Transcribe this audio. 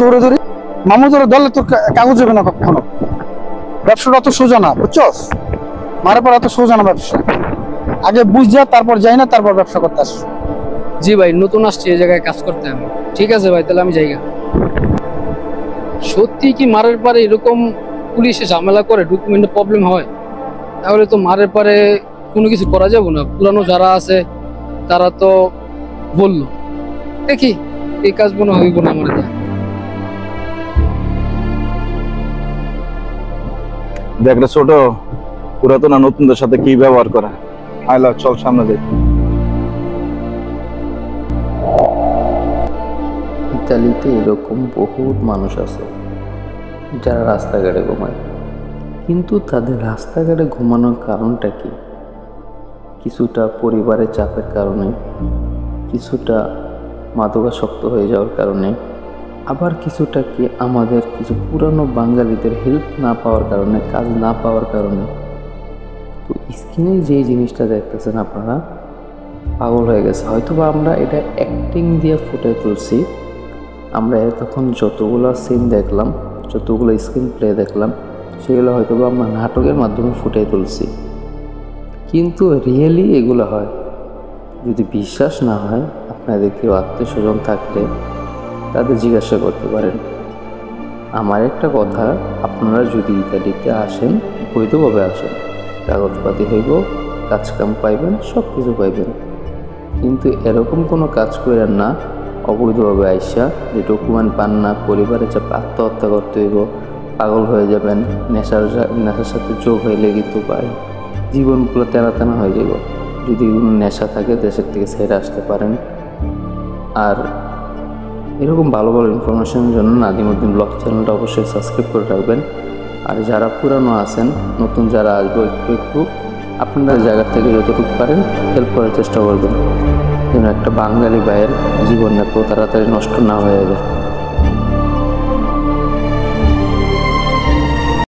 দৌড়ে দৌড়ি মামুদের দলে তো কাগজ হবে না কখনো। ব্যবসাটা তো সোজা না, বুঝছস? মারে পর এত সোজা না ব্যবসা। আগে বুঝ যা, তারপর যাই না, তারপর ব্যবসা করতে আস। জি ভাই, নতুন আসছি এই জায়গায় কাজ করতে আমি। ঠিক আছে ভাই, তাহলে আমি যাইগা। সত্যি কি মারের পারে এরকম পুলিশে ঝামেলা করে ডকুমেন্টে প্রবলেম হয়? তাহলে তো মারের পারে কোনো কিছু করা যাবে না। পুরানো যারা আছে তারা তো বললো, দেখি এই কাজ মনে হইব না আমার দিয়ে। দেখ রে ছোট, পুরাতন আর নতুনদের সাথে কি ব্যবহার করে। আইলা চল সামনে যাই। ইতালিতে এরকম বহুত মানুষ আছে যারা রাস্তাঘাটে ঘুমায়, কিন্তু তাদের রাস্তাঘাটে ঘুমানোর কারণটা কি? কিছুটা পরিবারের চাপের কারণে, কিছুটা মাদকাসক্ত হয়ে যাওয়ার কারণে, আবার কিছুটা কি আমাদের কিছু পুরানো বাঙালিদের হেল্প না পাওয়ার কারণে, কাজ না পাওয়ার কারণে। তো স্ক্রিনে যে জিনিসটা দেখতেছেন আপনারা, পাগল হয়ে গেছে। হয়তো বা আমরা এটা অ্যাক্টিং দিয়ে ফুটে তুলছি। আমরা তখন যতগুলো সিন দেখলাম, যতগুলো স্ক্রিন প্লে দেখলাম, সেগুলো হয়তো বা আমরা নাটকের মাধ্যমে ফুটে তুলছি, কিন্তু রিয়েলি এগুলো হয়। যদি বিশ্বাস না হয়, আপনাদের কেউ আত্মীয় স্বজন থাকলে তাদের জিজ্ঞাসা করতে পারেন। আমার একটা কথা, আপনারা যদি ইতালিতে আসেন, বৈধভাবে আসেন, কাগজপাতি হইব, কাজকাম পাইবেন, সব কিছু পাইবেন, কিন্তু এরকম কোনো কাজ করেন না অবৈধভাবে আইসা যে ডকুমেন্ট পান না, পরিবারে চাপ আত্মহত্যা করতে হইব, পাগল হয়ে যাবেন, নেশার সাথে যোগ হইলে কিন্তু পাই জীবনগুলো তেনা তেনা হয়ে যাব। যদি কোনো নেশা থাকে দেশের থেকে ছেড়ে আসতে পারেন। আর এরকম ভালো ভালো ইনফরমেশনের জন্য নাদিমউদ্দিন ব্লগ চ্যানেলটা অবশ্যই সাবস্ক্রাইব করে রাখবেন। আর যারা পুরানো আছেন, নতুন যারা আসবো, একটু একটু আপনারা জায়গা থেকে যতটুকু পারেন হেল্প করার চেষ্টা করবেন, যেন একটা বাঙালি ভাইয়ের জীবন এত তাড়াতাড়ি নষ্ট না হয়ে যায়।